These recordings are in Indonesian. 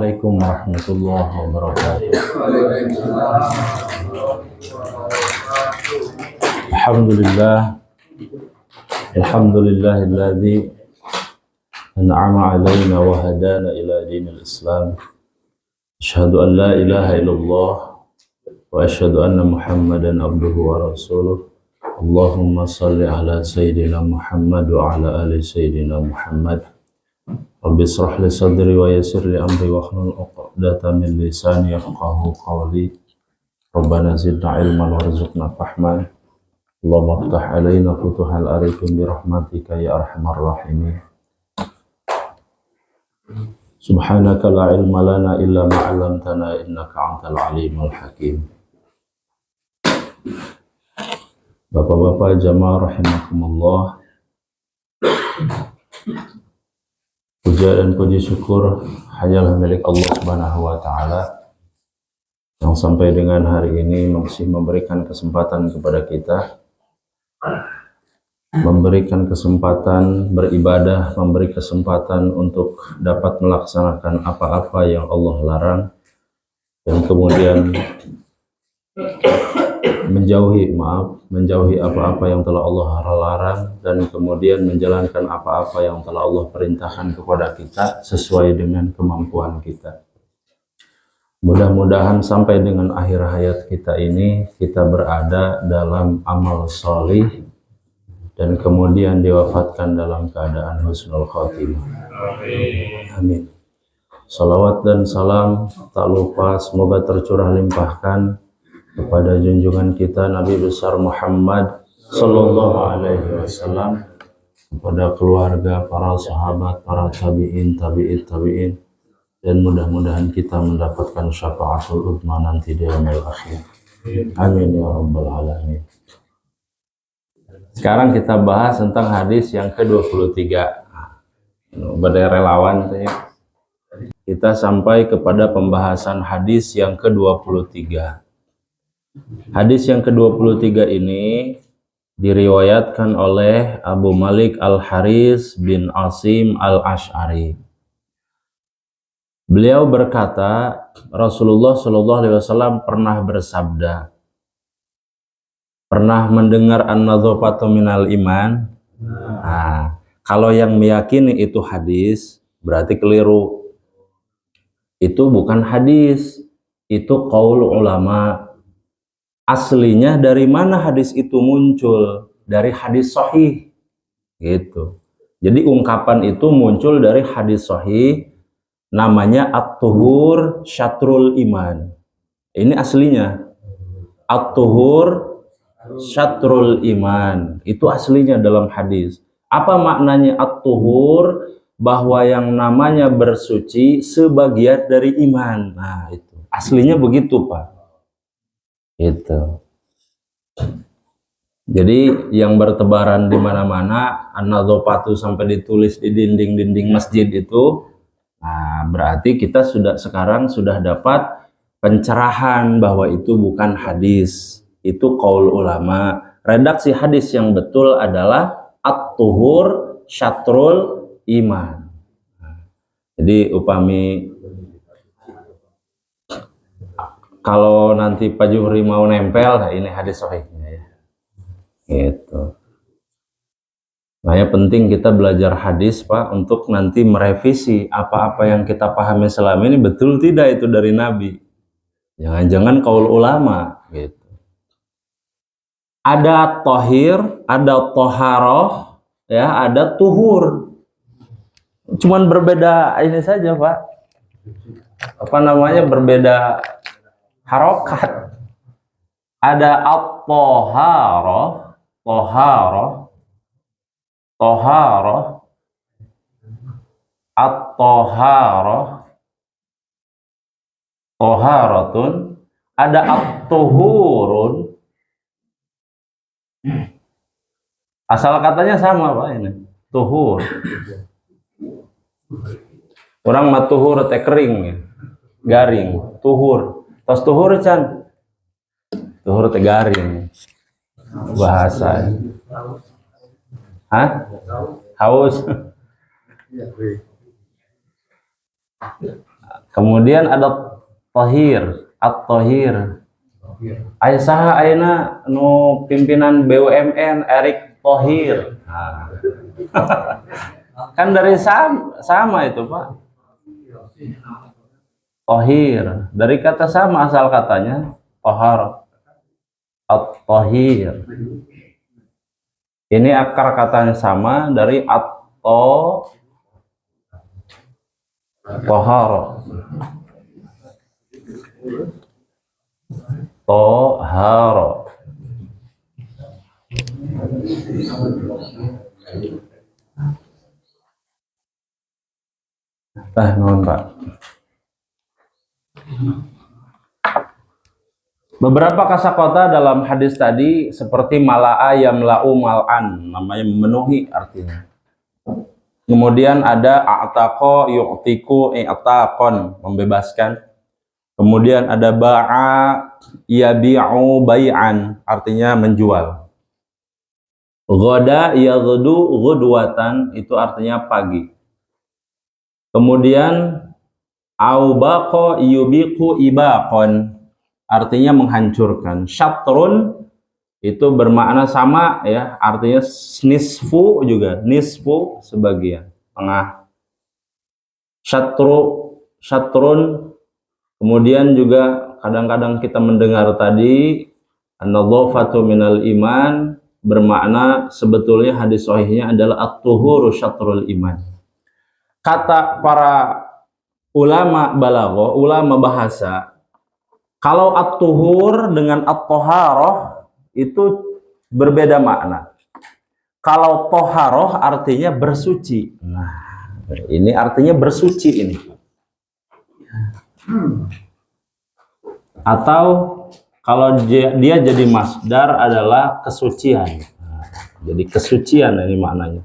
Assalamualaikum warahmatullahi wabarakatuh. Alhamdulillahilladzi an'ama 'alaina wa hadana ila dinil Islam. Asyhadu an la ilaha illallah wa asyhadu anna Muhammadan abduhu wa rasuluh. Allahumma shalli ala sayyidina Muhammad wa ala ali sayyidina Muhammad. Rabbi shrah li sadri wa yassir li amri wa hlul 'uqdatam min lisani yafqahu qawli. Rabbana zidna ilman warzuqna fahman. Allahumma iftah alaina futuhal arifin bi rahmatika ya arhamar rahimin. Subhanaka la ilma lana illa ma 'allamtana innaka antal alimul hakim. Bapak-bapak jamaah rahimakumullah. Puja dan puji syukur hanyalah milik Allah Subhanahu wa taala yang sampai dengan hari ini masih memberikan kesempatan kepada kita, memberikan kesempatan beribadah, memberi kesempatan untuk dapat melaksanakan apa-apa yang Allah larang, dan kemudian menjauhi apa-apa yang telah Allah larang, dan kemudian menjalankan apa-apa yang telah Allah perintahkan kepada kita sesuai dengan kemampuan kita. Mudah-mudahan sampai dengan akhir hayat kita ini kita berada dalam amal sholih dan kemudian diwafatkan dalam keadaan husnul khotimah. Amin. Salawat dan salam tak lupa semoga tercurah limpahkan kepada junjungan kita Nabi besar Muhammad sallallahu alaihi wasallam, kepada keluarga, para sahabat, para tabi'in, tabi'in, dan mudah-mudahan kita mendapatkan syafaatul uzma nanti di yaumil akhir. Amin ya rabbal alamin. Sekarang kita bahas tentang hadis yang ke-23. Badai relawan ya. Kita sampai kepada pembahasan hadis yang ke-23. Hadis yang ke-23 ini diriwayatkan oleh Abu Malik Al-Haris bin Asim Al-Ash'ari. Beliau berkata, Rasulullah SAW pernah bersabda, pernah mendengar an-nadhafatu minal iman? Nah, kalau yang meyakini itu hadis, berarti keliru. Itu bukan hadis, itu qaul ulama. Aslinya dari mana hadis itu muncul? Dari hadis sahih gitu. Jadi ungkapan itu muncul dari hadis sahih, namanya at-tuhur syatrul iman. Ini aslinya at-tuhur syatrul iman, itu aslinya dalam hadis. Apa maknanya at-tuhur? Bahwa yang namanya bersuci sebagian dari iman. Nah itu aslinya begitu Pak. Itu. Jadi yang bertebaran di mana-mana an-nadhafatu sampai ditulis di dinding-dinding masjid itu, nah berarti kita sekarang sudah dapat pencerahan bahwa itu bukan hadis, itu qaul ulama. Redaksi hadis yang betul adalah at-tuhur syatrul iman. Jadi upami kalau nanti Pak Juhri mau nempel, nah ini hadis sahihnya ya. Gitu. Makanya penting kita belajar hadis Pak, untuk nanti merevisi apa-apa yang kita pahami selama ini betul tidak itu dari Nabi. Jangan-jangan qaul ulama gitu. Ada tohir, ada toharoh, ya, ada tuhur. Cuman berbeda ini saja Pak. Apa namanya, berbeda harokat. Ada at-toharoh, at-toharoh, toharatun. Ada at-tuhurun. Asal katanya sama Pak ini, tuhur. Orang mah tuhur teh kering, garing, tuhur. Tos tuhur can, tuhur teh garing. Bahasa. Hah? Haus. Kemudian ada Thohir, At-Thohir. Aisyah ayeuna nu pimpinan BUMN Erick Thohir. Nah. Kan dari sama itu Pak. Thohir, dari kata sama asal katanya, Thohar, At-Thohir. Ini akar katanya sama dari Toharo. Toharo. Nuhun Pak. Beberapa kosakata dalam hadis tadi seperti mala'a yamla'u mal'an, namanya memenuhi artinya. Kemudian ada a'taqa yu'tiku i'taqon, membebaskan. Kemudian ada ba'a yabi'u bai'an, artinya menjual. Ghoda yaghdu ghudwatan, itu artinya pagi. Kemudian aubaqa yubiqu ibaqon, artinya menghancurkan. Syatrun itu bermakna sama ya, artinya nisfu juga, nisfu sebagian, tengah. Syatrun. Kemudian juga kadang-kadang kita mendengar tadi an-nadhafatu minal iman, bermakna sebetulnya hadis sahihnya adalah at-tuhuru syatrul iman. Kata para ulama balaghah, ulama bahasa, kalau at-tuhur dengan at-toharoh itu berbeda makna. Kalau toharoh artinya bersuci. Nah, ini artinya bersuci ini. Atau kalau dia jadi masdar adalah kesucian. Nah, jadi kesucian ini maknanya.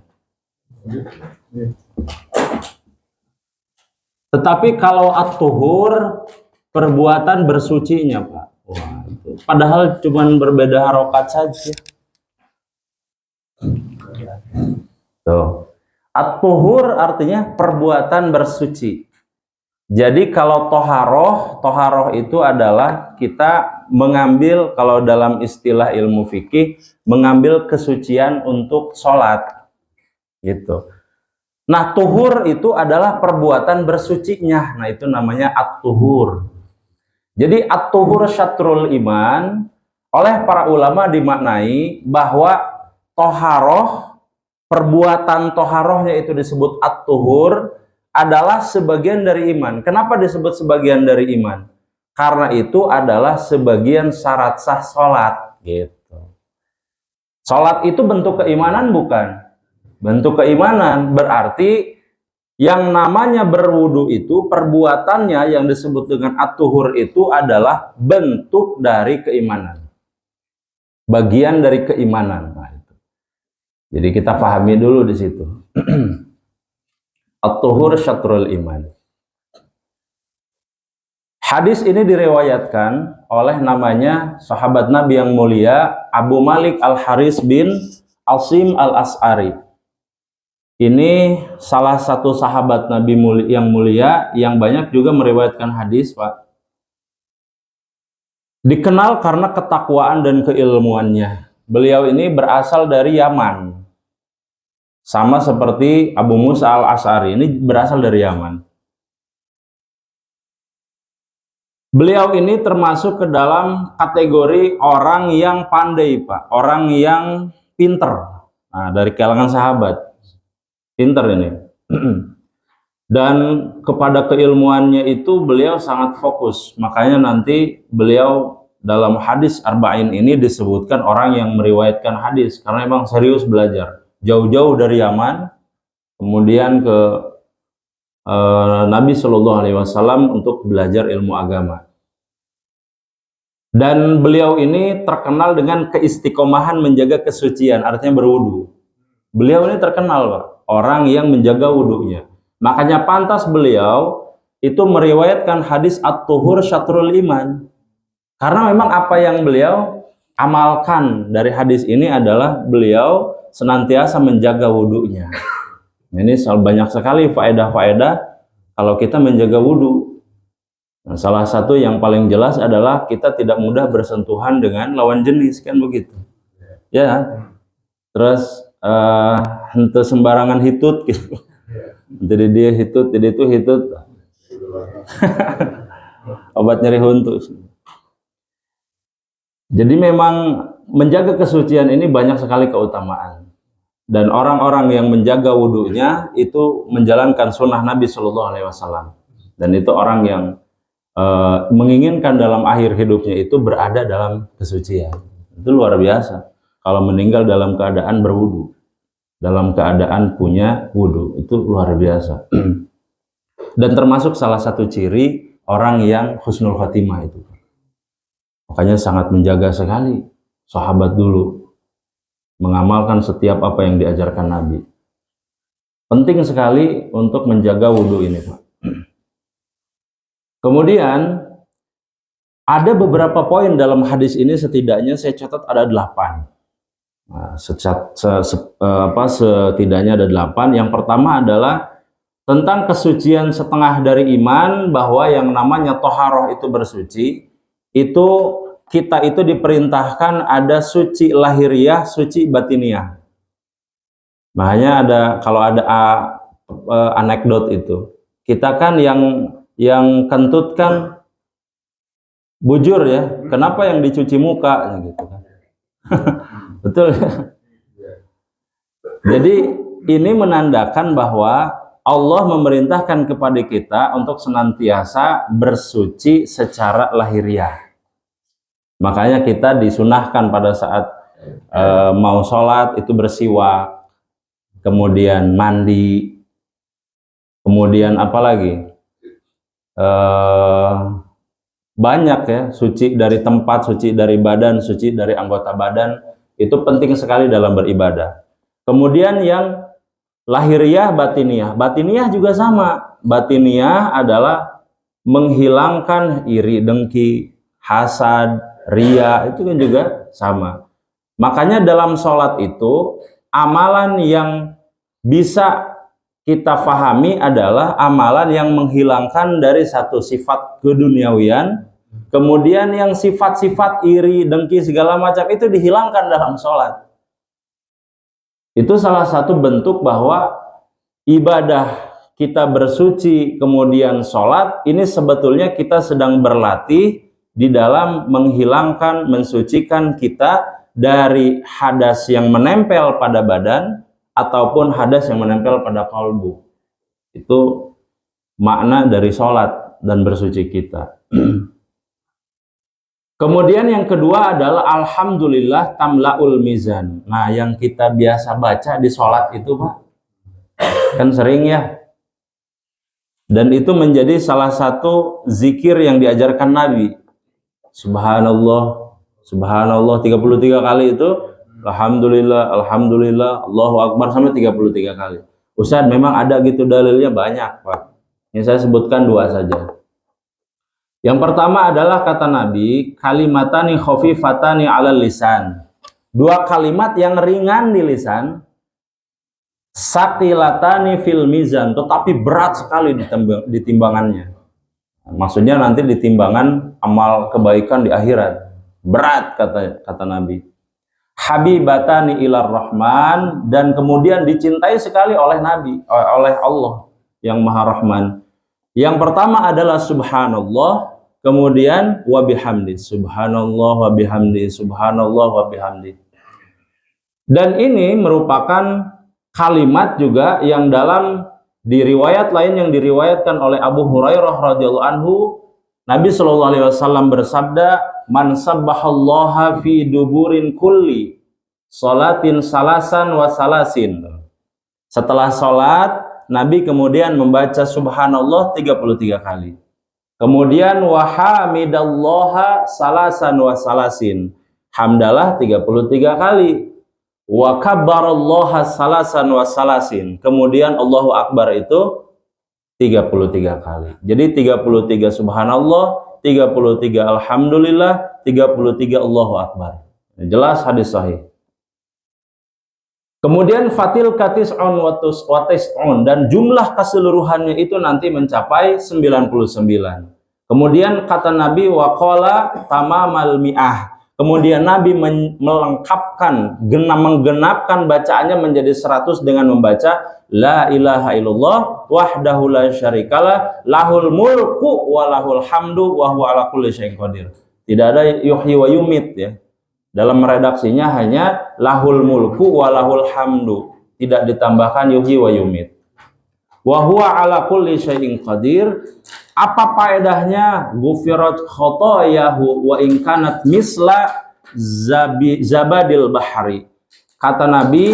Tetapi kalau at-tuhur perbuatan bersucinya Pak. Wah, itu. Padahal cuma berbeda harokat saja. Tuh. At-tuhur artinya perbuatan bersuci. Jadi kalau toharoh itu adalah kita mengambil, kalau dalam istilah ilmu fikih, mengambil kesucian untuk sholat. Gitu. Nah, tuhur itu adalah perbuatan bersucinya. Nah, itu namanya at-tuhur. Jadi at-tuhur syatrul iman, oleh para ulama dimaknai bahwa toharoh, perbuatan toharohnya itu disebut at-tuhur, adalah sebagian dari iman. Kenapa disebut sebagian dari iman? Karena itu adalah sebagian syarat sah sholat. Gitu. Sholat itu bentuk keimanan bukan? Bentuk keimanan berarti yang namanya berwudu itu perbuatannya yang disebut dengan at-tuhur itu adalah bentuk dari keimanan. Bagian dari keimanan. Nah, itu. Jadi kita pahami dulu di situ. At-tuhur syatrul iman. Hadis ini diriwayatkan oleh namanya sahabat Nabi yang mulia Abu Malik Al-Haris bin Asim Al-As'ari. Ini salah satu sahabat Nabi yang mulia yang banyak juga meriwayatkan hadis, Pak. Dikenal karena ketakwaan dan keilmuannya. Beliau ini berasal dari Yaman. Sama seperti Abu Musa Al-As'ari, ini berasal dari Yaman. Beliau ini termasuk ke dalam kategori orang yang pandai, Pak. Orang yang pinter. Nah, dari kalangan sahabat. Pinter ini. Dan kepada keilmuannya itu beliau sangat fokus. Makanya nanti beliau dalam hadis Arba'in ini disebutkan orang yang meriwayatkan hadis. Karena memang serius belajar. Jauh-jauh dari Yaman, kemudian ke Nabi Shallallahu Alaihi Wasallam untuk belajar ilmu agama. Dan beliau ini terkenal dengan keistiqomahan menjaga kesucian, artinya berwudu. Beliau ini terkenal, Pak, orang yang menjaga wudunya. Makanya pantas beliau itu meriwayatkan hadis at-tuhur syatrul iman. Karena memang apa yang beliau amalkan dari hadis ini adalah beliau senantiasa menjaga wudunya. Ini banyak sekali faedah-faedah kalau kita menjaga wudu. Nah, salah satu yang paling jelas adalah kita tidak mudah bersentuhan dengan lawan jenis, kan begitu. Ya, terus henteu sembarangan hitut gitu. Jadi dia hitut, jadi itu hitut. Obat nyeri huntu. Jadi memang menjaga kesucian ini banyak sekali keutamaan. Dan orang-orang yang menjaga wudhunya itu menjalankan sunnah Nabi Shallallahu Alaihi Wasallam. Dan itu orang yang menginginkan dalam akhir hidupnya itu berada dalam kesucian. Itu luar biasa. Kalau meninggal dalam keadaan berwudhu, dalam keadaan punya wudhu, itu luar biasa. Dan termasuk salah satu ciri orang yang husnul khotimah itu. Makanya sangat menjaga sekali sahabat dulu, mengamalkan setiap apa yang diajarkan Nabi. Penting sekali untuk menjaga wudhu ini, Pak. Kemudian ada beberapa poin dalam hadis ini, setidaknya saya catat ada 8. Nah, setidaknya ada 8. Yang pertama adalah tentang kesucian setengah dari iman, bahwa yang namanya toharoh itu bersuci. Itu kita itu diperintahkan ada suci lahiriah, suci batiniah. Makanya ada, kalau ada anekdot itu, kita kan yang kentut kan bujur ya, kenapa yang dicuci muka gitu kan. Betul. Jadi ini menandakan bahwa Allah memerintahkan kepada kita untuk senantiasa bersuci secara lahiriah. Makanya kita disunahkan pada saat mau sholat itu bersiwak, kemudian mandi, kemudian apa lagi, banyak ya, suci dari tempat, suci dari badan, suci dari anggota badan. Itu penting sekali dalam beribadah. Kemudian yang lahiriah, batiniah. Batiniah juga sama. Batiniah adalah menghilangkan iri, dengki, hasad, ria, itu kan juga sama. Makanya dalam sholat itu, amalan yang bisa kita fahami adalah amalan yang menghilangkan dari satu sifat keduniawian, kemudian yang sifat-sifat iri, dengki, segala macam itu dihilangkan dalam sholat. Itu salah satu bentuk bahwa ibadah kita bersuci, kemudian sholat, ini sebetulnya kita sedang berlatih di dalam menghilangkan, mensucikan kita dari hadas yang menempel pada badan ataupun hadas yang menempel pada kalbu. Itu makna dari sholat dan bersuci kita. Kemudian yang kedua adalah alhamdulillah tamlaul mizan. Nah, yang kita biasa baca di sholat itu, Pak, kan sering ya. Dan itu menjadi salah satu zikir yang diajarkan Nabi. Subhanallah, subhanallah 33 kali itu, alhamdulillah, alhamdulillah, Allahu Akbar sampai 33 kali. Ustaz, memang ada gitu dalilnya banyak, Pak. Ini saya sebutkan 2 saja. Yang pertama adalah kata Nabi, kalimatani khafifatani 'alal lisan. 2 kalimat yang ringan di lisan, saqilatani fil mizan, tetapi berat sekali di timbangannya. Maksudnya nanti di timbangan amal kebaikan di akhirat. Berat kata Nabi. Habibatani ilar rahman, dan kemudian dicintai sekali oleh Nabi, oleh Allah yang Maha Rahman. Yang pertama adalah subhanallah, kemudian wa bihamdi. Subhanallah wa bihamdi, subhanallah wa bihamdi. Dan ini merupakan kalimat juga yang dalam di riwayat lain yang diriwayatkan oleh Abu Hurairah radhiyallahu anhu, Nabi Shallallahu Alaihi Wasallam bersabda, man sabbahallaha fi duburin kulli salatin salasan wa salasin. Setelah salat, Nabi kemudian membaca subhanallah 33 kali. Kemudian wa hamidallaha salasan wa salasin. Hamdalah 33 kali. Wa kabbarallaha salasan wa salasin. Kemudian Allahu Akbar itu 33 kali. Jadi 33 subhanallah, 33 alhamdulillah, 33 Allahu Akbar. Jelas hadis sahih. Kemudian fatil katis'un watis'un, dan jumlah keseluruhannya itu nanti mencapai 99. Kemudian kata Nabi waqala tamamal mi'ah. Kemudian Nabi melengkapkan, menggenapkan bacaannya menjadi 100 dengan membaca la ilaha illallah wahdahu la syarikalah lahul mulku wa lahul hamdu wa huwa ala kulli syai'in qadir. Tidak ada yuhyi wa yumit ya. Dalam redaksinya hanya lahul mulku wa lahul hamdu. Tidak ditambahkan yuhyi wa yumit. Wa huwa ala kulli syai'in qadir. Apa faedahnya? Ghufirat khotoyahu wa in kanat misla zabadil bahari. Kata Nabi,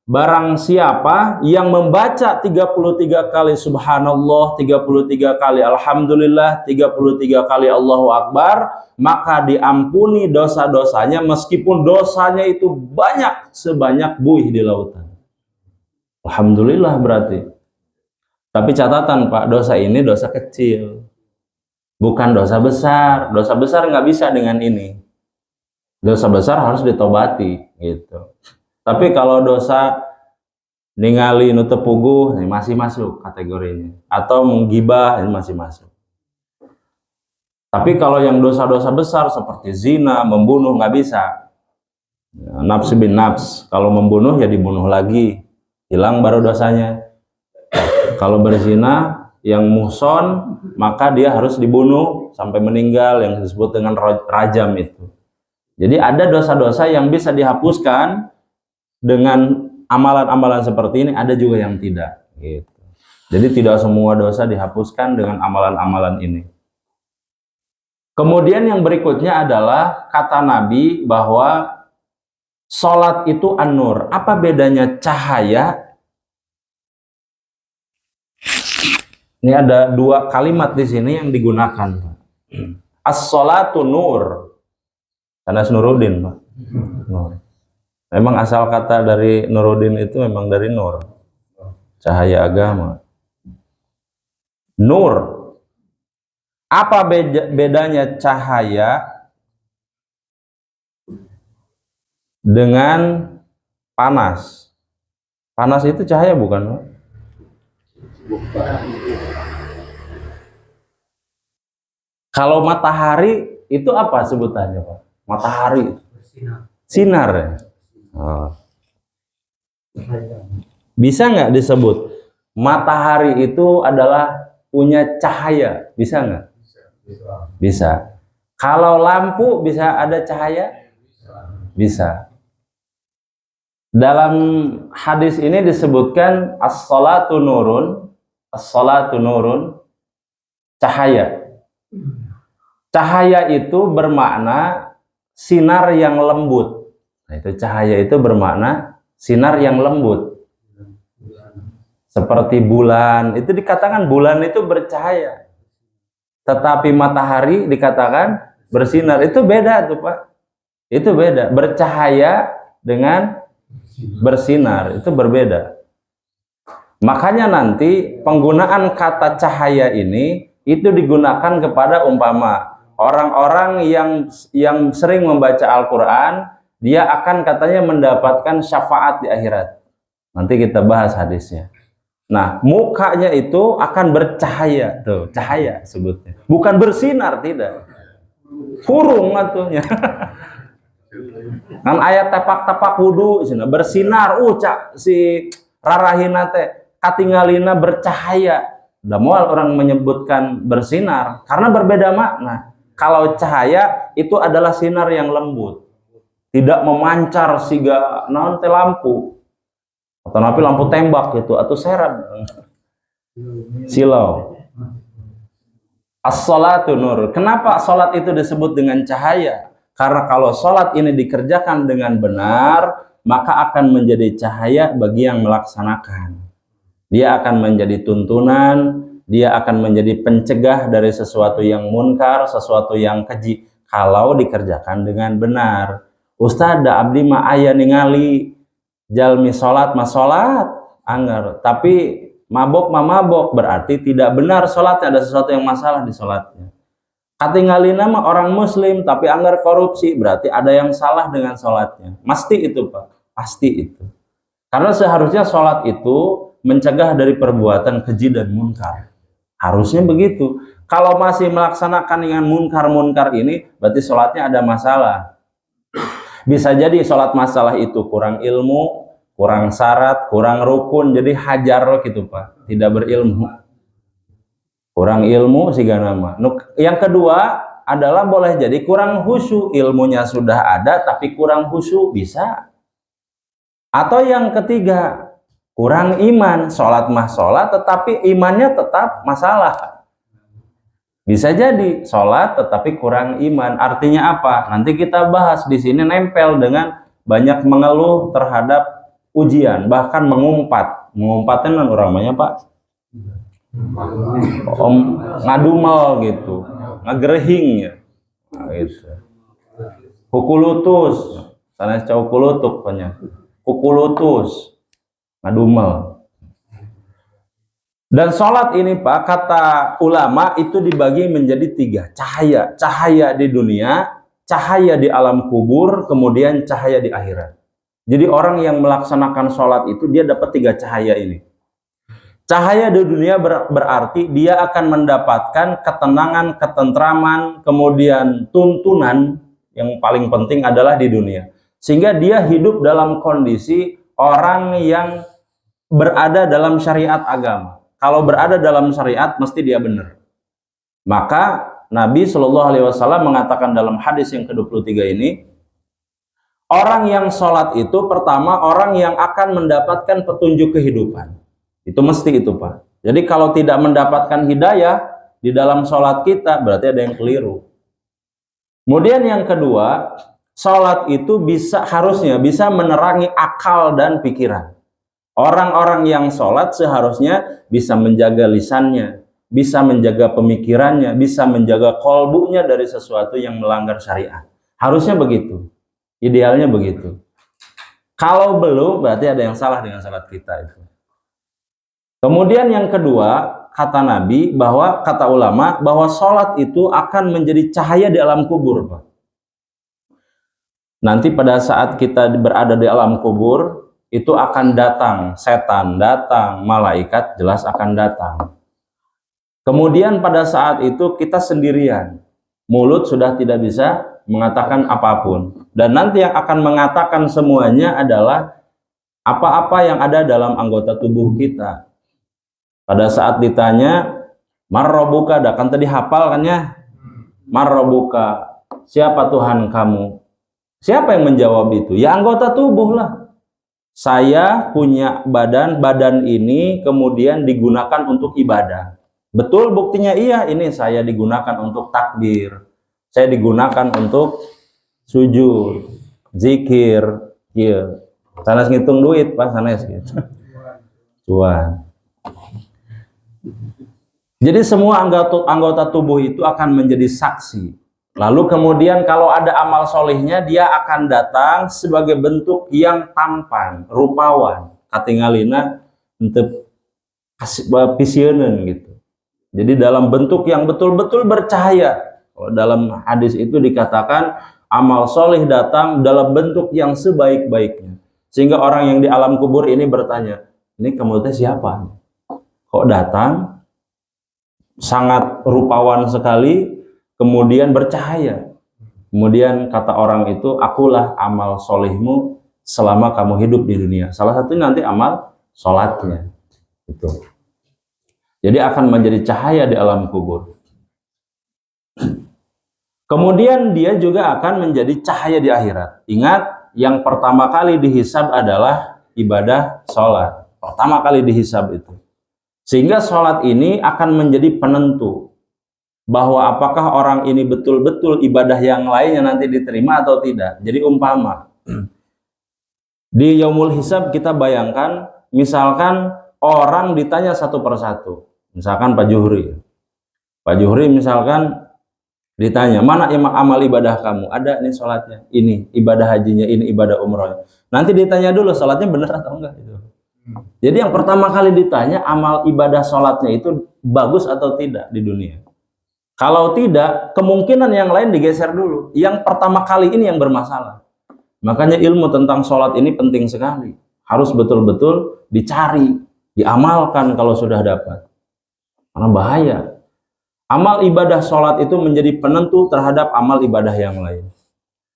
barang siapa yang membaca 33 kali subhanallah, 33 kali alhamdulillah, 33 kali Allahu akbar, maka diampuni dosa-dosanya meskipun dosanya itu banyak sebanyak buih di lautan. Alhamdulillah berarti. Tapi catatan Pak, dosa ini dosa kecil, bukan dosa besar. Dosa besar nggak bisa dengan ini. Dosa besar harus ditobati, gitu. Tapi kalau dosa ningali nutup puguh, ini masih masuk kategorinya. Atau menggibah, ini masih masuk. Tapi kalau yang dosa-dosa besar seperti zina, membunuh nggak bisa. Nafs bin nafs, kalau membunuh ya dibunuh lagi, hilang baru dosanya. Kalau berzina yang muhson, maka dia harus dibunuh sampai meninggal, yang disebut dengan rajam itu. Jadi ada dosa-dosa yang bisa dihapuskan dengan amalan-amalan seperti ini, ada juga yang tidak. Gitu. Jadi tidak semua dosa dihapuskan dengan amalan-amalan ini. Kemudian yang berikutnya adalah kata Nabi bahwa sholat itu an-nur. Apa bedanya cahaya? Ini ada dua kalimat di sini yang digunakan. As-sholatu nur. Karena Nuruddin, Pak. Nur. Memang asal kata dari Nuruddin itu memang dari nur. Cahaya agama. Nur. Apa bedanya cahaya dengan panas? Panas itu cahaya bukan, Pak? Kalau matahari itu apa sebutannya, Pak? Matahari. Sinar ya? Oh. Bisa nggak disebut matahari itu adalah punya cahaya? Bisa nggak? Bisa. Kalau lampu bisa ada cahaya? Bisa. Dalam hadis ini disebutkan as-sholatu nurun, as-sholatu nurun, cahaya. Cahaya itu bermakna sinar yang lembut. Nah, itu cahaya itu bermakna sinar yang lembut. Seperti bulan, itu dikatakan bulan itu bercahaya. Tetapi matahari dikatakan bersinar. Itu beda tuh, Pak. Itu beda. Bercahaya dengan bersinar itu berbeda. Makanya nanti penggunaan kata cahaya ini itu digunakan kepada umpama orang-orang yang sering membaca Al-Quran, dia akan katanya mendapatkan syafaat di akhirat. Nanti kita bahas hadisnya. Nah, mukanya itu akan bercahaya, tuh cahaya sebutnya. Bukan bersinar, tidak. Furung atuhnya. Kan ayat tapak-tapak wudu bersinar, cak si rarahina teh katingalina bercahaya. Udah mual orang menyebutkan bersinar karena berbeda makna. Kalau cahaya itu adalah sinar yang lembut, tidak memancar siga naon teh lampu atau napi lampu tembak gitu atau serab silau. As-sholatu nur. Kenapa sholat itu disebut dengan cahaya? Karena kalau sholat ini dikerjakan dengan benar, maka akan menjadi cahaya bagi yang melaksanakan. Dia akan menjadi tuntunan, dia akan menjadi pencegah dari sesuatu yang munkar, sesuatu yang keji. Kalau dikerjakan dengan benar. Ustadz, abdi mah aya ningali jalmi sholat mah sholat, anggar. Tapi mabok mah mabok, berarti tidak benar sholatnya, ada sesuatu yang masalah di sholatnya. Katingalina mah orang muslim tapi anggar korupsi, berarti ada yang salah dengan sholatnya. Pasti itu, Pak, pasti itu. Karena seharusnya sholat itu mencegah dari perbuatan keji dan munkar. Harusnya begitu. Kalau masih melaksanakan dengan munkar-munkar ini, berarti sholatnya ada masalah. Bisa jadi sholat masalah itu kurang ilmu, kurang syarat, kurang rukun, jadi hajar gitu Pak, tidak berilmu. Kurang ilmu sih nama. Yang kedua adalah boleh jadi kurang khusyuk, ilmunya sudah ada tapi kurang khusyuk, bisa. Atau yang ketiga, kurang iman, sholat mah sholat tetapi imannya tetap masalah. Bisa jadi sholat tetapi kurang iman. Artinya apa? Nanti kita bahas di sini, nempel dengan banyak mengeluh terhadap ujian, bahkan mengumpat. Mengumpatnya kan namanya Pak, ngadumel gitu, ngagerehing ya. Nah, gitu. Kukulutus, sana cau kulutuk banyak. Kukulutus, ngadumel. Dan sholat ini Pak, kata ulama itu dibagi menjadi 3 cahaya. Cahaya di dunia, cahaya di alam kubur, kemudian cahaya di akhirat. Jadi orang yang melaksanakan sholat itu dia dapat 3 cahaya ini. Cahaya di dunia berarti dia akan mendapatkan ketenangan, ketentraman, kemudian tuntunan yang paling penting adalah di dunia. Sehingga dia hidup dalam kondisi orang yang berada dalam syariat agama. Kalau berada dalam syariat mesti dia benar. Maka Nabi Shallallahu Alaihi Wasallam mengatakan dalam hadis yang ke-23 ini, orang yang sholat itu pertama orang yang akan mendapatkan petunjuk kehidupan. Itu mesti itu Pak. Jadi kalau tidak mendapatkan hidayah di dalam sholat kita, berarti ada yang keliru. Kemudian yang kedua, sholat itu harusnya bisa menerangi akal dan pikiran. Orang-orang yang sholat seharusnya bisa menjaga lisannya, bisa menjaga pemikirannya, bisa menjaga kolbunya dari sesuatu yang melanggar syariat. Harusnya begitu. Idealnya begitu. Kalau belum, berarti ada yang salah dengan sholat kita itu. Kemudian yang kedua, kata Nabi, kata ulama, bahwa sholat itu akan menjadi cahaya di alam kubur, Pak. Nanti pada saat kita berada di alam kubur, itu akan datang, setan datang, malaikat jelas akan datang. Kemudian pada saat itu kita sendirian, mulut sudah tidak bisa mengatakan apapun. Dan nanti yang akan mengatakan semuanya adalah apa-apa yang ada dalam anggota tubuh kita. Pada saat ditanya, marrobuka, kan tadi hafal kan ya? Marrobuka, siapa Tuhan kamu? Siapa yang menjawab itu? Ya anggota tubuh lah. Saya punya badan ini kemudian digunakan untuk ibadah. Betul buktinya iya, ini saya digunakan untuk takbir. Saya digunakan untuk sujud, zikir, iya. Sanes ngitung duit, Pak, sanes gitu. Cuan. Jadi semua anggota tubuh itu akan menjadi saksi. Lalu kemudian kalau ada amal solehnya, dia akan datang sebagai bentuk yang tampan, rupawan, katingalina untuk pisieun gitu. Jadi dalam bentuk yang betul-betul bercahaya. Kalau dalam hadis itu dikatakan amal soleh datang dalam bentuk yang sebaik-baiknya. Sehingga orang yang di alam kubur ini bertanya, ini kamu teh siapa? Kok datang? Sangat rupawan sekali. Kemudian bercahaya. Kemudian kata orang itu, akulah amal solehmu selama kamu hidup di dunia. Salah satunya nanti amal sholatnya. Itu. Jadi akan menjadi cahaya di alam kubur. Kemudian dia juga akan menjadi cahaya di akhirat. Ingat, yang pertama kali dihisab adalah ibadah sholat. Pertama kali dihisab itu. Sehingga sholat ini akan menjadi penentu bahwa apakah orang ini betul-betul ibadah yang lainnya nanti diterima atau tidak. Jadi umpama di yaumul hisab kita bayangkan, misalkan orang ditanya satu persatu, misalkan Pak Juhri misalkan ditanya, mana amal ibadah kamu? Ada nih sholatnya, ini ibadah hajinya, ini ibadah umrohnya. Nanti ditanya dulu sholatnya benar atau enggak itu. Jadi yang pertama kali ditanya amal ibadah sholatnya itu bagus atau tidak di dunia. Kalau tidak, kemungkinan yang lain digeser dulu. Yang pertama kali ini yang bermasalah. Makanya ilmu tentang sholat ini penting sekali. Harus betul-betul dicari, diamalkan kalau sudah dapat. Karena bahaya. Amal ibadah sholat itu menjadi penentu terhadap amal ibadah yang lain.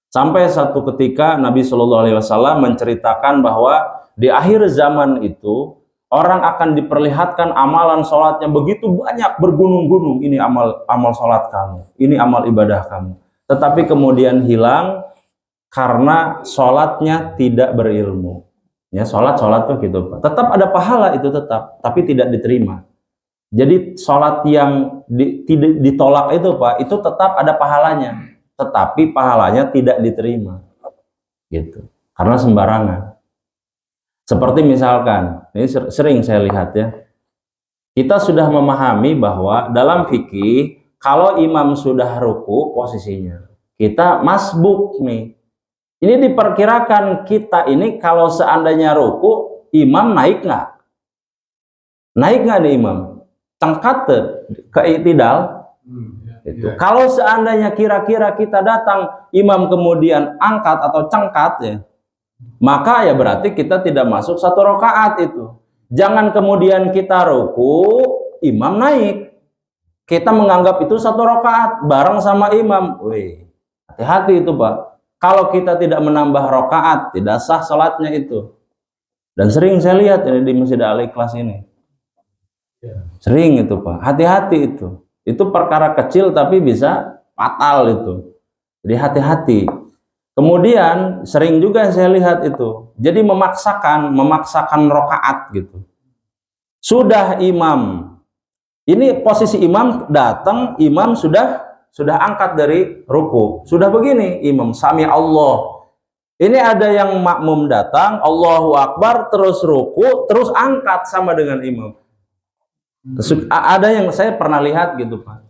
Sampai satu ketika Nabi Shallallahu Alaihi Wasallam menceritakan bahwa di akhir zaman itu orang akan diperlihatkan amalan sholatnya begitu banyak, bergunung-gunung. Ini amal sholat kamu, ini amal ibadah kamu. Tetapi kemudian hilang karena sholatnya tidak berilmu. Ya, sholat tuh gitu, Pak. Tetap ada pahala itu tetap, tapi tidak diterima. Jadi sholat yang ditolak itu, Pak, itu tetap ada pahalanya, tetapi pahalanya tidak diterima, gitu. Karena sembarangan. Seperti misalkan, ini sering saya lihat ya, kita sudah memahami bahwa dalam fikih kalau imam sudah ruku posisinya, kita masbuk nih. Ini diperkirakan kita ini kalau seandainya ruku, imam naik nggak? Naik nggak nih imam? Tengkat ke i'tidal. Itu. Kalau seandainya kira-kira kita datang, imam kemudian angkat atau cengkat ya, maka ya berarti kita tidak masuk satu rakaat itu. Jangan kemudian kita ruku, imam naik. Kita menganggap itu satu rakaat bareng sama imam. Wih, hati-hati itu, Pak. Kalau kita tidak menambah rakaat, tidak sah sholatnya itu. Dan sering saya lihat ini di Masjid Al-Ikhlas ini. Sering itu, Pak. Hati-hati itu. Itu perkara kecil tapi bisa fatal itu. Jadi hati-hati. Kemudian sering juga saya lihat itu. Jadi memaksakan rakaat gitu. Sudah imam. Ini posisi imam datang, imam sudah angkat dari ruku. Sudah begini imam, sami Allah. Ini ada yang makmum datang, Allahu Akbar, terus ruku, terus angkat sama dengan imam. Ada yang saya pernah lihat gitu, Pak.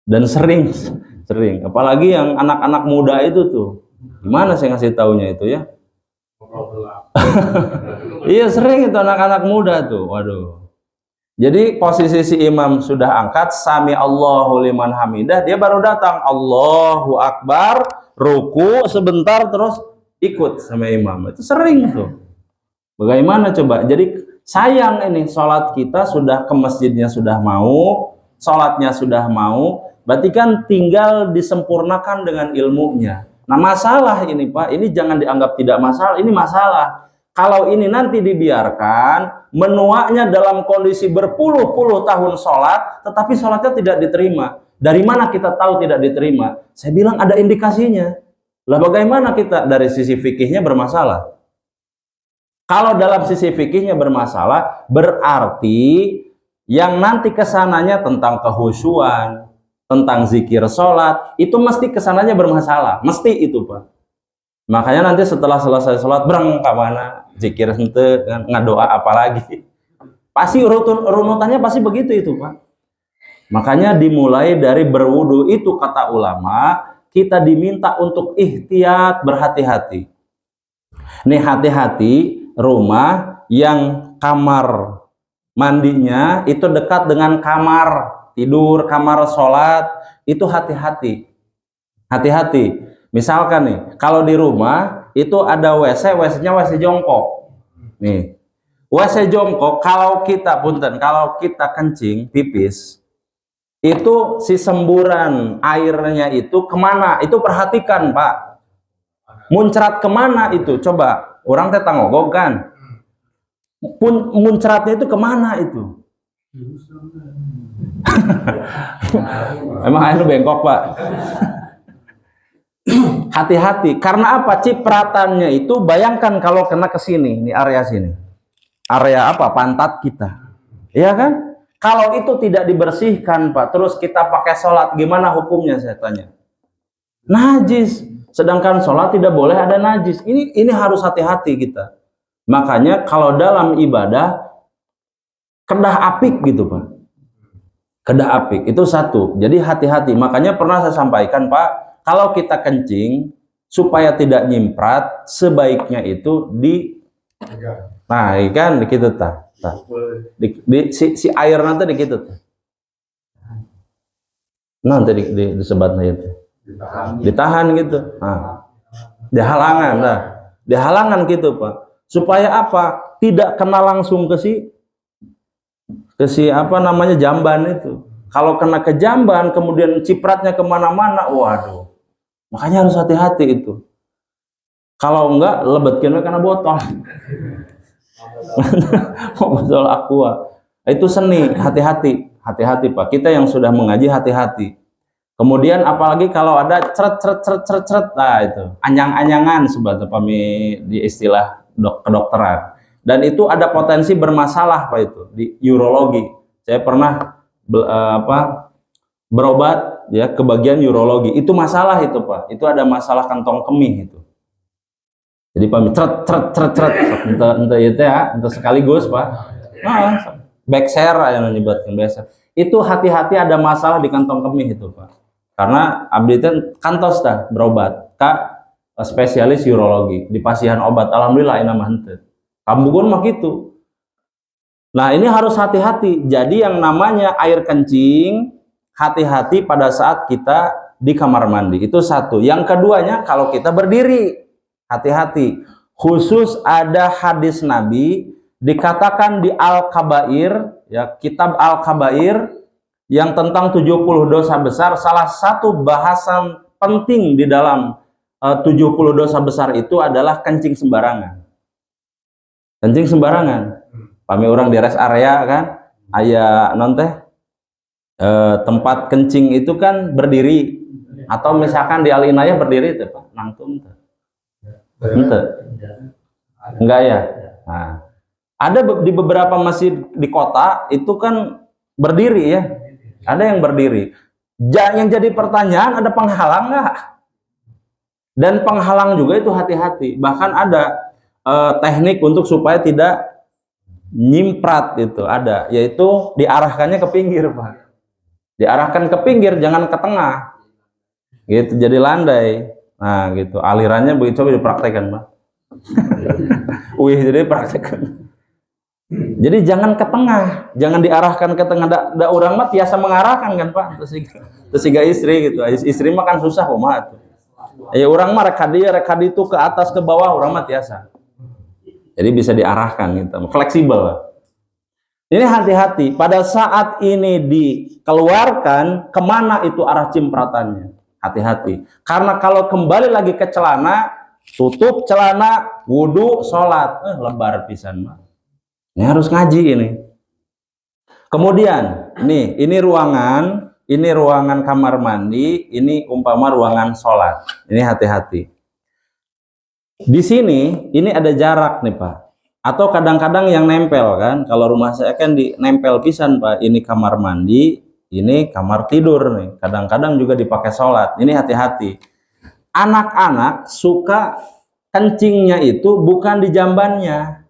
Dan sering, apalagi yang anak-anak muda itu tuh. Gimana saya ngasih taunya itu ya? Iya, sering itu anak-anak muda tuh. Waduh. Jadi posisi si imam sudah angkat, sami Allahu liman hamidah, dia baru datang, Allahu Akbar, ruku sebentar terus ikut sama imam. Itu sering tuh. Bagaimana coba? Jadi sayang ini, sholat kita sudah ke masjidnya sudah mau, sholatnya sudah mau, berarti kan tinggal disempurnakan dengan ilmunya. Nah masalah ini, Pak, ini jangan dianggap tidak masalah, ini masalah. Kalau ini nanti dibiarkan, menuanya dalam kondisi berpuluh-puluh tahun sholat, tetapi sholatnya tidak diterima. Dari mana kita tahu tidak diterima? Saya bilang ada indikasinya. Lah bagaimana kita? Dari sisi fikihnya bermasalah. Kalau dalam sisi fikihnya bermasalah, berarti yang nanti kesananya tentang kehusuan, tentang zikir sholat, itu mesti kesananya bermasalah. Mesti itu, Pak. Makanya nanti setelah selesai sholat, berang mana zikir hente, ngadoa apa lagi. Pasti runutannya pasti begitu itu, Pak. Makanya dimulai dari berwudu itu kata ulama, kita diminta untuk ihtiyat, berhati-hati. Nih hati-hati rumah yang kamar mandinya itu dekat dengan kamar tidur, kamar sholat, itu hati-hati. Hati-hati. Misalkan nih, kalau di rumah itu ada WC-nya WC jongkok. Nih, WC jongkok kalau kita kencing, pipis, itu si semburan airnya itu kemana? Itu perhatikan, Pak. Muncrat kemana itu? Coba, orang teh tangogog kan? Muncratnya itu kemana itu? Emang air bengkok, Pak? Hati-hati, karena apa? Cipratannya itu bayangkan kalau kena ke sini, ini area sini. Area apa? Pantat kita. Iya kan? Kalau itu tidak dibersihkan, Pak, terus kita pakai sholat, gimana hukumnya saya tanya? Najis. Sedangkan sholat tidak boleh ada najis. Ini harus hati-hati kita. Makanya kalau dalam ibadah kedah apik gitu, Pak. Kedah apik itu satu. Jadi hati-hati. Makanya pernah saya sampaikan, Pak, kalau kita kencing supaya tidak nyimprat, sebaiknya itu nah, ikan gitu tah. Si air nanti gitu tah. Nanti disebatnya itu. Ditahan gitu. Nah, dihalangan, nah. Dihalangan gitu, Pak. Supaya apa? Tidak kena langsung ke si apa namanya jamban itu. Kalau kena ke jamban, kemudian cipratnya kemana-mana, waduh. Makanya harus hati-hati itu. Kalau enggak, lebetkin karena botol. Botol aqua. Itu seni, hati-hati. Hati-hati Pak. Kita yang sudah mengaji, hati-hati. Kemudian apalagi kalau ada ceret, nah itu. Anyang-anyangan sebetulnya kami di istilah kedokteran. Dan itu ada potensi bermasalah Pak itu. Di urologi. Saya pernah berobat ya ke bagian urologi, itu masalah itu Pak, itu ada masalah kantong kemih itu. Jadi Pak ceret entah itu ya, entah sekaligus Pak. Backshare yang menyebabkan biasa. Itu hati-hati ada masalah di kantong kemih itu Pak. Karena abdi itu kantos dah berobat ke spesialis urologi, di pasihan obat. Alhamdulillah ini mah henteu. Kambugun mah gitu. Nah ini harus hati-hati. Jadi yang namanya air kencing, hati-hati pada saat kita di kamar mandi. Itu satu. Yang keduanya kalau kita berdiri, hati-hati. Khusus ada hadis Nabi dikatakan di Al-Kabair, ya, kitab Al-Kabair yang tentang 70 dosa besar. Salah satu bahasan penting di dalam 70 dosa besar itu adalah kencing sembarangan. Kencing sembarangan. Kami orang di rest area kan, aya non teh tempat kencing itu kan berdiri, atau misalkan di alinaya berdiri itu Pak, nangtung tuh. Enggak ya. Nah, ada di beberapa masjid di kota itu kan berdiri ya, ada yang berdiri. Yang jadi pertanyaan, ada penghalang nggak? Dan penghalang juga itu hati-hati. Bahkan ada teknik untuk supaya tidak nyimprat, itu ada, yaitu diarahkannya ke pinggir Pak. Diarahkan ke pinggir, jangan ke tengah. Gitu, jadi landai. Nah, gitu. Alirannya begitu, coba dipraktekkan Pak. Wih, jadi praktekkan. Jadi jangan ke tengah, jangan diarahkan ke tengah. Da urang mah biasa mengarahkan kan Pak. Terus istri gitu. Istri mah kan susah kumaha tuh. Ya urang mah rek kadi itu ke atas ke bawah, urang mah biasa. Jadi bisa diarahkan gitu, fleksibel lah. Ini hati-hati, pada saat ini dikeluarkan, kemana itu arah cimpratannya? Hati-hati. Karena kalau kembali lagi ke celana, tutup celana, wudhu, sholat. Lebar pisan mah. Ini harus ngaji ini. Kemudian, ini ruangan kamar mandi, ini umpama ruangan sholat. Ini hati-hati. Di sini, ini ada jarak nih Pak. Atau kadang-kadang yang nempel kan. Kalau rumah saya kan nempel pisan Pak. Ini kamar mandi, ini kamar tidur nih. Kadang-kadang juga dipakai sholat. Ini hati-hati. Anak-anak suka kencingnya itu bukan di jambannya,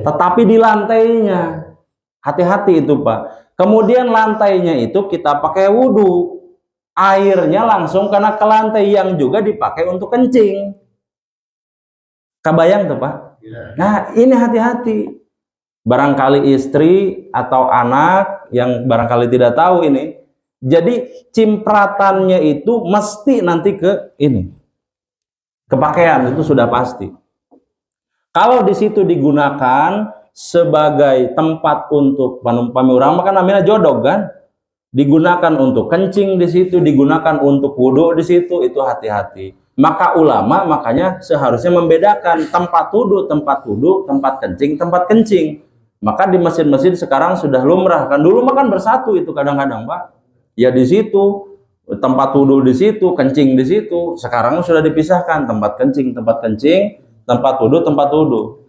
tetapi di lantainya. Hati-hati itu Pak. Kemudian lantainya itu kita pakai wudhu. Airnya langsung kena ke lantai yang juga dipakai untuk kencing. Kebayang tuh Pak? Nah ini hati-hati. Barangkali istri atau anak yang barangkali tidak tahu ini. Jadi cimpratannya itu mesti nanti ke ini. Ke pakaian itu sudah pasti. Kalau di situ digunakan sebagai tempat untuk panumpami urang, kan namanya jodog kan? Digunakan untuk kencing di situ, digunakan untuk wudhu di situ, itu hati-hati. Maka ulama makanya seharusnya membedakan tempat wudhu, tempat kencing, tempat kencing. Maka di masjid-masjid sekarang sudah lumrah kan, dulu makan bersatu itu kadang-kadang Pak. Ya di situ tempat wudhu di situ, kencing di situ. Sekarang sudah dipisahkan, tempat kencing, tempat wudhu, tempat wudhu.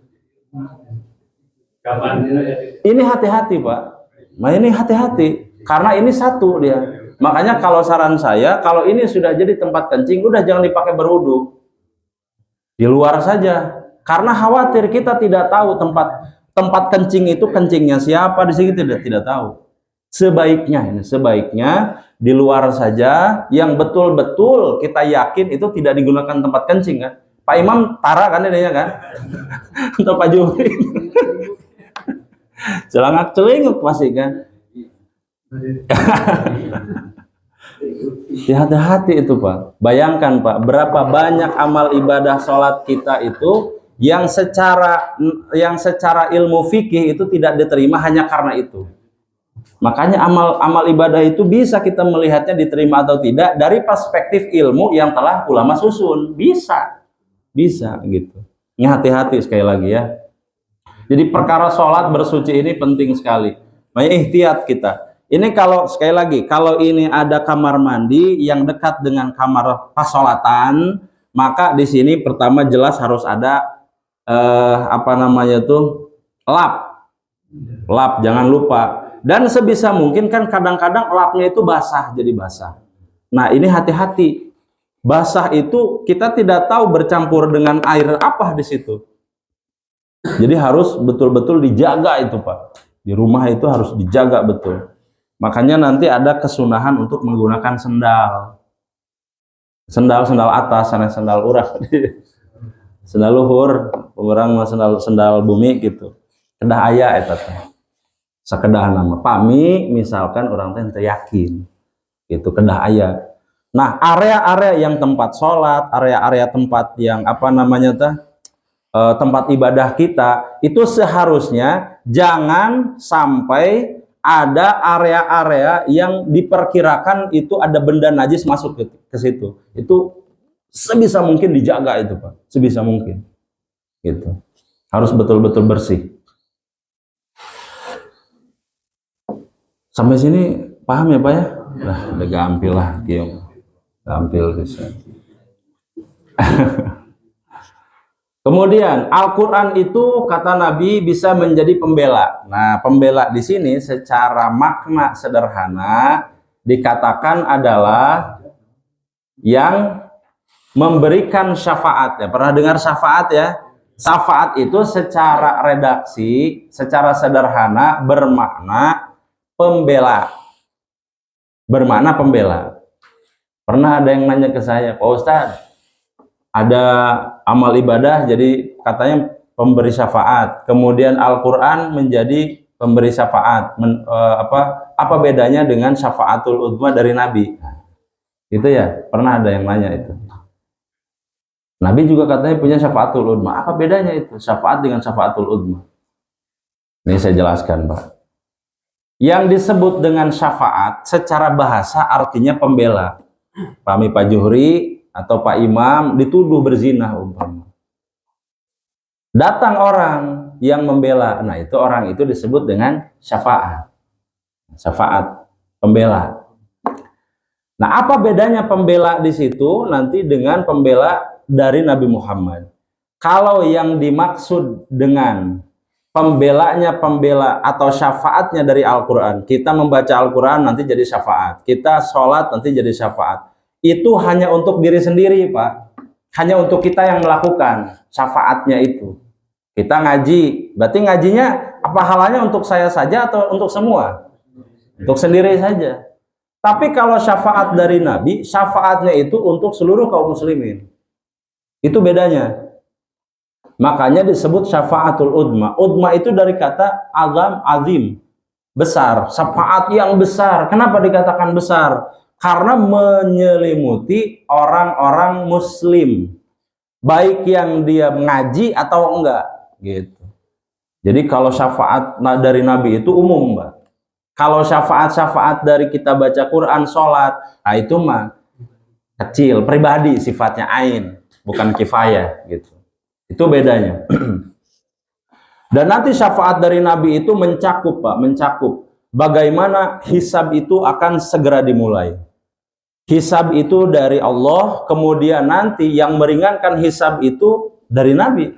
Ini hati-hati Pak. Nah ini hati-hati karena ini satu dia. Makanya kalau saran saya, kalau ini sudah jadi tempat kencing, udah jangan dipakai berwudu. Di luar saja. Karena khawatir kita tidak tahu tempat kencing itu kencingnya siapa di sini, tidak tahu. Sebaiknya di luar saja, yang betul-betul kita yakin itu tidak digunakan tempat kencing kan. Pak Imam tara kan ini ya kan? Untuk Pak Juri. Celangak-celinguk pasti kan. Hati-hati itu Pak. Bayangkan Pak, berapa banyak amal ibadah sholat kita itu yang secara ilmu fikih itu tidak diterima hanya karena itu. Makanya amal ibadah itu bisa kita melihatnya diterima atau tidak dari perspektif ilmu yang telah ulama susun. Bisa gitu. Ini hati-hati sekali lagi ya. Jadi perkara sholat bersuci ini penting sekali. Makanya ihtiyat kita. Ini kalau sekali lagi, kalau ini ada kamar mandi yang dekat dengan kamar pasolatan, maka di sini pertama jelas harus ada lap, jangan lupa. Dan sebisa mungkin kan kadang-kadang lapnya itu basah, jadi basah. Nah ini hati-hati, basah itu kita tidak tahu bercampur dengan air apa di situ. Jadi harus betul-betul dijaga itu Pak. Di rumah itu harus dijaga betul. Makanya nanti ada kesunahan untuk menggunakan sendal atas, sendal urang, sendal luhur, orang sendal bumi gitu. Kedah aya eta teh. Sakedah nama pami misalkan orang teh yakin gitu kedah aya. Nah, area-area yang tempat sholat, area-area tempat yang tempat ibadah kita itu seharusnya jangan sampai ada area-area yang diperkirakan itu ada benda najis masuk ke situ. Itu sebisa mungkin dijaga itu Pak, sebisa mungkin gitu. Harus betul-betul bersih. Sampai sini paham ya Pak ya? Nah, udah gampil lah, gampil bisa. Kemudian Al-Quran itu kata Nabi bisa menjadi pembela. Nah, pembela di sini secara makna sederhana dikatakan adalah yang memberikan syafaat. Ya, pernah dengar syafaat ya? Syafaat itu secara redaksi, secara sederhana bermakna pembela. Bermakna pembela. Pernah ada yang nanya ke saya, Pak Ustadz, ada amal ibadah jadi katanya pemberi syafaat, kemudian Al-Quran menjadi pemberi syafaat. Apa bedanya dengan syafaatul udma dari Nabi? Itu ya, pernah ada yang nanya itu. Nabi juga katanya punya syafaatul udma. Apa bedanya itu syafaat dengan syafaatul udma? Ini saya jelaskan Pak. Yang disebut dengan syafaat secara bahasa artinya pembela. Pahami Pak Juhri atau Pak Imam dituduh berzina umpama. Datang orang yang membela, nah itu orang itu disebut dengan syafaat. Syafaat, pembela. Nah, apa bedanya pembela di situ nanti dengan pembela dari Nabi Muhammad? Kalau yang dimaksud dengan pembelanya pembela atau syafaatnya dari Al-Quran, kita membaca Al-Quran nanti jadi syafaat, kita sholat nanti jadi syafaat, itu hanya untuk diri sendiri Pak, hanya untuk kita yang melakukan syafaatnya itu. Kita ngaji, berarti ngajinya apa halanya untuk saya saja atau untuk semua? Untuk sendiri saja. Tapi kalau syafaat dari Nabi, syafaatnya itu untuk seluruh kaum muslimin. Itu bedanya. Makanya disebut syafaatul udma. Udma itu dari kata azim, besar, syafaat yang besar. Kenapa dikatakan besar? Karena menyelimuti orang-orang muslim, baik yang dia mengaji atau enggak, gitu. Jadi kalau syafaat dari Nabi itu umum, Mbak. Kalau syafaat dari kita baca Quran, sholat, nah itu mah kecil, pribadi, sifatnya ain, bukan kifayah, gitu. Itu bedanya. Dan nanti syafaat dari Nabi itu mencakup Pak, mencakup bagaimana hisab itu akan segera dimulai. Hisab itu dari Allah, kemudian nanti yang meringankan hisab itu dari Nabi.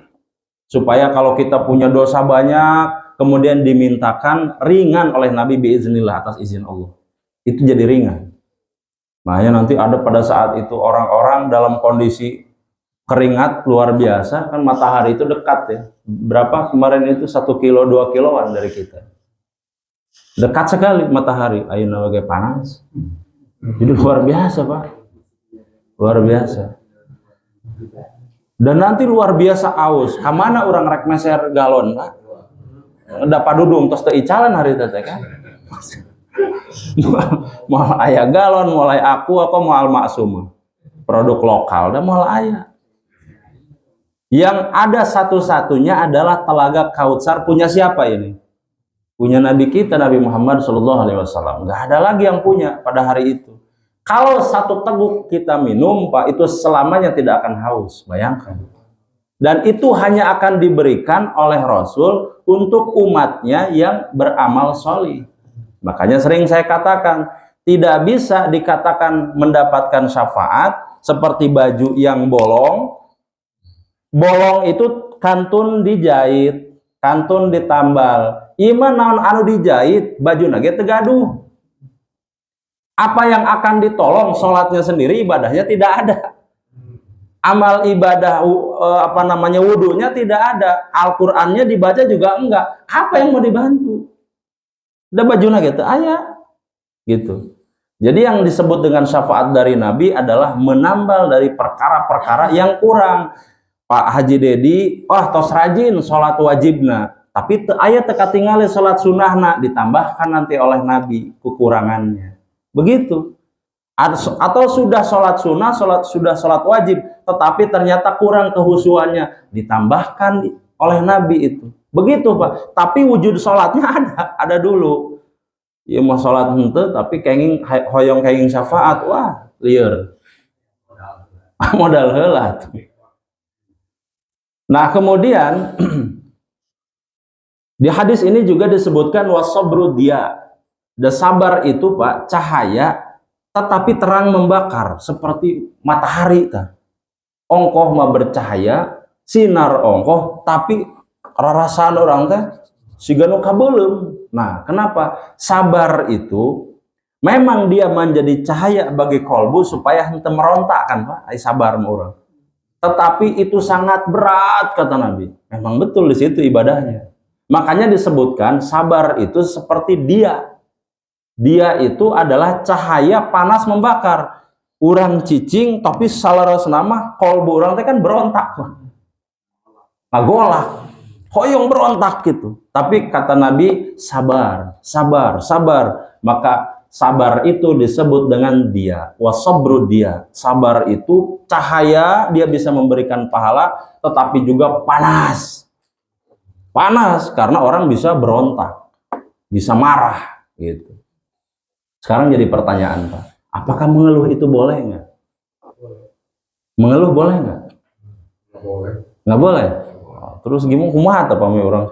Supaya kalau kita punya dosa banyak, kemudian dimintakan ringan oleh Nabi biiznillah atas izin Allah. Itu jadi ringan. Makanya nanti ada pada saat itu orang-orang dalam kondisi keringat luar biasa, kan matahari itu dekat ya. Berapa kemarin itu 1 kilo 2 kiloan dari kita. Dekat sekali matahari, ayeuna ge panas. Jadi luar biasa Pak. Luar biasa. Dan nanti luar biasa aus. Kamana orang rek meser galon Pak? Dapat dudung tos teu icalan hari teh kan. Moal aya galon, mulai aku moal maksum. Produk lokal dan moal aya. Yang ada satu-satunya adalah Telaga Kautsar punya siapa ini? punya Nabi kita Nabi Muhammad SAW. Nggak ada lagi yang punya pada hari itu. Kalau satu teguk kita minum, Pak, itu selamanya tidak akan haus. Bayangkan. Dan itu hanya akan diberikan oleh Rasul untuk umatnya yang beramal solih. Makanya sering saya katakan, tidak bisa dikatakan mendapatkan syafaat seperti baju yang bolong. Bolong itu kantun dijahit, kantun ditambal. Iman naon anu dijahit, baju nage tegaduh. Apa yang akan ditolong? Sholatnya sendiri, ibadahnya tidak ada. Amal ibadah wudunya tidak ada. Al-Qur'annya dibaca juga enggak. Apa yang mau dibantu? Udah bajuna gitu, ayah gitu. Jadi yang disebut dengan syafaat dari Nabi adalah menambal dari perkara-perkara yang kurang. Pak Haji Dedi, tos rajin sholat wajibna, tapi ayat teka tinggali sholat sunnahna, ditambahkan nanti oleh Nabi kekurangannya. Begitu. Atau sudah sholat sunnah, sudah sholat wajib, tetapi ternyata kurang kehusuannya, ditambahkan oleh Nabi itu. Begitu Pak. Tapi wujud sholatnya ada dulu. Ya mau sholat henteu, tapi kenging hoyong kenging syafaat, wah liar. Modal heula tuh. Nah kemudian di hadis ini juga disebutkan wasabru dia. Dan sabar itu Pak, cahaya tetapi terang membakar seperti matahari ta. Ongkoh mah bercahaya, sinar ongkoh, tapi rarasan orang teh siganu kabeulem. Nah, kenapa? Sabar itu memang dia menjadi cahaya bagi kolbu supaya henteu merontak kan Pak, ai sabar mah orang. Tetapi itu sangat berat kata Nabi. Memang betul di situ ibadahnya. Makanya disebutkan sabar itu seperti dia. Dia itu adalah cahaya panas membakar. Urang cicing tapi salarosna mah kolbu urang teh kan berontak. Ngagolak. Hoyong berontak gitu. Tapi kata Nabi sabar, sabar, sabar. Maka sabar itu disebut dengan dia. Wasabru dia. Sabar itu cahaya, dia bisa memberikan pahala, tetapi juga panas. Panas karena orang bisa berontak, bisa marah gitu. Sekarang jadi pertanyaan Pak, apakah mengeluh itu boleh nggak? Mengeluh boleh nggak? Nggak boleh. Nggak boleh. Terus gimana kumaha teh pami orang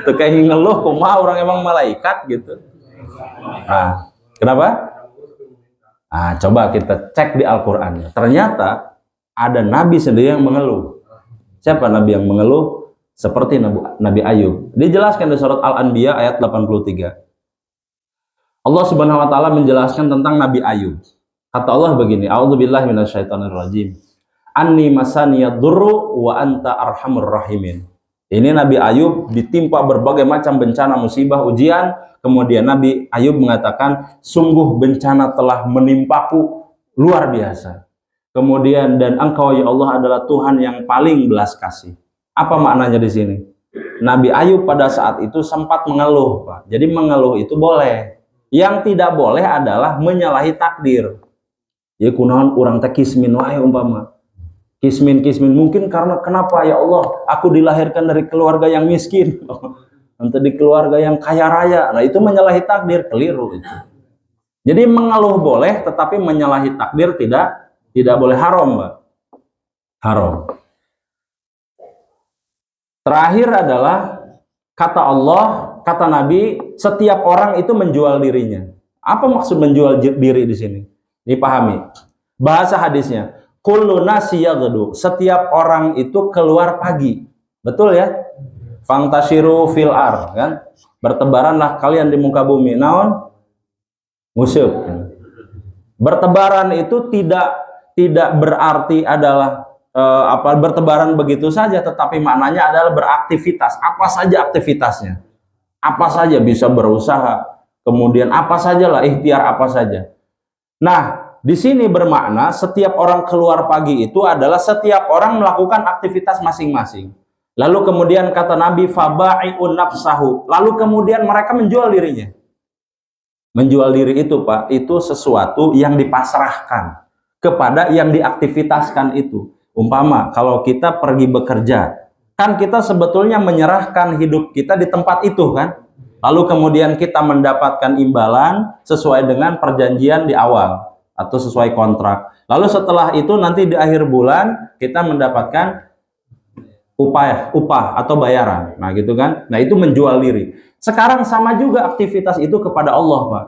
teu kayak ngeluh kumaha orang emang malaikat gitu. Nah, kenapa? Nah, coba kita cek di Al-Qur'an. Ternyata ada nabi sendiri yang mengeluh. Siapa nabi yang mengeluh? Seperti Nabi Ayub. Dijelaskan di surat Al-Anbiya ayat 83. Allah Subhanahu wa taala menjelaskan tentang Nabi Ayub. Kata Allah begini, A'udzubillahi minasyaitonirrajim. Anni masaniyad durru wa anta arhamur rahimin. Ini Nabi Ayub ditimpa berbagai macam bencana, musibah, ujian. Kemudian Nabi Ayub mengatakan, sungguh bencana telah menimpaku luar biasa. Kemudian dan engkau ya Allah adalah Tuhan yang paling belas kasih. Apa maknanya di sini? Nabi Ayub pada saat itu sempat mengeluh, Pak. Jadi mengeluh itu boleh. Yang tidak boleh adalah menyalahi takdir. Ya kunaon urang teh kismin wae umpama. Kismin mungkin karena kenapa ya Allah aku dilahirkan dari keluarga yang miskin. Nanti di keluarga yang kaya raya. Nah itu menyalahi takdir, keliru itu. Jadi mengeluh boleh, tetapi menyalahi takdir tidak boleh, haram, Mbak. Haram. Terakhir adalah kata Allah, kata Nabi, setiap orang itu menjual dirinya. Apa maksud menjual diri di sini? Dipahami. Bahasa hadisnya, kullu nasi yaghdu. Setiap orang itu keluar pagi. Betul ya? Fangtashiru fil ar, kan? Bertebaranlah kalian di muka bumi. Naon? Musyuk. Bertebaran itu tidak berarti adalah bertebaran begitu saja, tetapi maknanya adalah beraktivitas. Apa saja aktivitasnya? Apa saja, bisa berusaha, kemudian apa sajalah, ikhtiar apa saja. Nah, di sini bermakna setiap orang keluar pagi itu adalah setiap orang melakukan aktivitas masing-masing. Lalu kemudian kata Nabi faba'i'un nafsahu. Lalu kemudian mereka menjual dirinya. Menjual diri itu, Pak, itu sesuatu yang dipasrahkan kepada yang diaktivitaskan itu. Umpama kalau kita pergi bekerja, kan kita sebetulnya menyerahkan hidup kita di tempat itu kan. Lalu kemudian kita mendapatkan imbalan sesuai dengan perjanjian di awal atau sesuai kontrak. Lalu setelah itu nanti di akhir bulan kita mendapatkan upah atau bayaran. Nah, gitu kan? Nah, itu menjual diri. Sekarang sama juga aktivitas itu kepada Allah, Pak.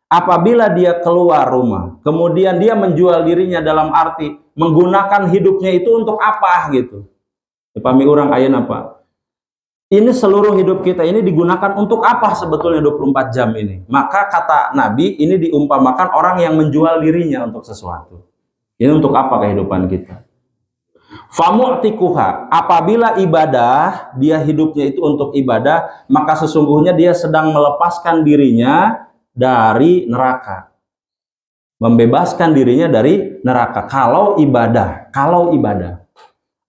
Apabila dia keluar rumah, kemudian dia menjual dirinya dalam arti menggunakan hidupnya itu untuk apa gitu. Dipahami orang ayeuna apa? Ini seluruh hidup kita ini digunakan untuk apa sebetulnya 24 jam ini? Maka kata Nabi, ini diumpamakan orang yang menjual dirinya untuk sesuatu. Ini untuk apa kehidupan kita? Famu'tikuha, apabila ibadah, dia hidupnya itu untuk ibadah, maka sesungguhnya dia sedang melepaskan dirinya dari neraka. Membebaskan dirinya dari neraka. Kalau ibadah.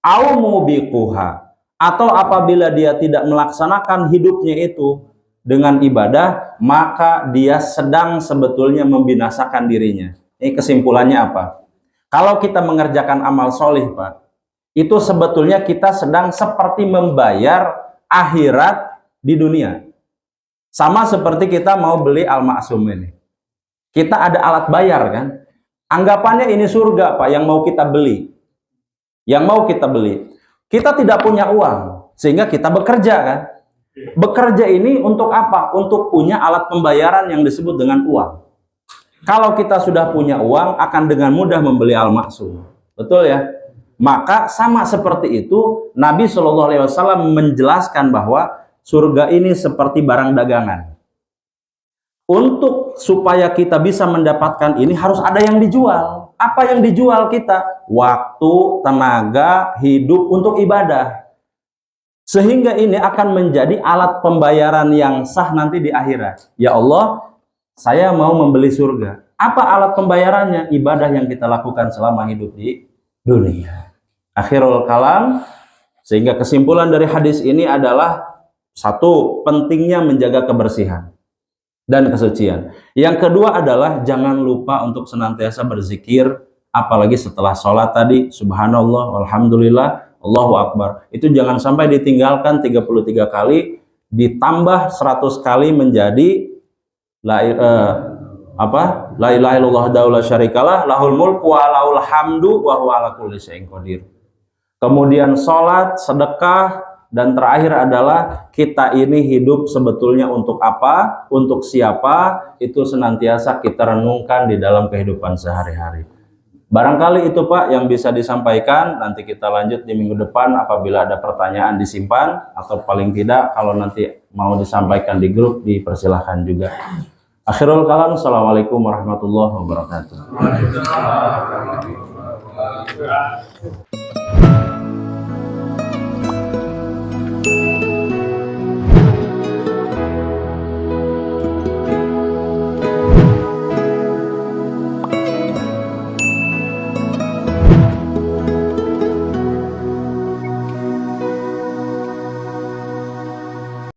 Au mubiquha, atau apabila dia tidak melaksanakan hidupnya itu dengan ibadah, maka dia sedang sebetulnya membinasakan dirinya. Ini kesimpulannya apa? Kalau kita mengerjakan amal solih, Pak, itu sebetulnya kita sedang seperti membayar akhirat di dunia. Sama seperti kita mau beli al-ma'sum ini. Kita ada alat bayar kan? Anggapannya ini surga, Pak, yang mau kita beli. Kita tidak punya uang, sehingga kita bekerja kan? Bekerja ini untuk apa? Untuk punya alat pembayaran yang disebut dengan uang. Kalau kita sudah punya uang, akan dengan mudah membeli al-ma'sum. Betul ya? Maka sama seperti itu, Nabi SAW menjelaskan bahwa surga ini seperti barang dagangan. Untuk supaya kita bisa mendapatkan ini harus ada yang dijual. Apa yang dijual kita? Waktu, tenaga, hidup untuk ibadah. Sehingga ini akan menjadi alat pembayaran yang sah nanti di akhirat. Ya Allah, saya mau membeli surga. Apa alat pembayarannya? Ibadah yang kita lakukan selama hidup di dunia. Akhirul kalam, sehingga kesimpulan dari hadis ini adalah satu, pentingnya menjaga kebersihan dan kesucian. Yang kedua adalah jangan lupa untuk senantiasa berzikir, apalagi setelah sholat tadi, subhanallah, alhamdulillah, Allahu Akbar. Itu jangan sampai ditinggalkan 33 kali, ditambah 100 kali menjadi la ilaha illallah la syarikalah, lahul mulku wa lahul hamdu wa huwa ala kulli syai'in qadir. Kemudian sholat, sedekah, dan terakhir adalah kita ini hidup sebetulnya untuk apa, untuk siapa, itu senantiasa kita renungkan di dalam kehidupan sehari-hari. Barangkali itu Pak yang bisa disampaikan, nanti kita lanjut di minggu depan apabila ada pertanyaan disimpan, atau paling tidak kalau nanti mau disampaikan di grup dipersilahkan juga. Akhirul kalam, assalamualaikum warahmatullahi wabarakatuh.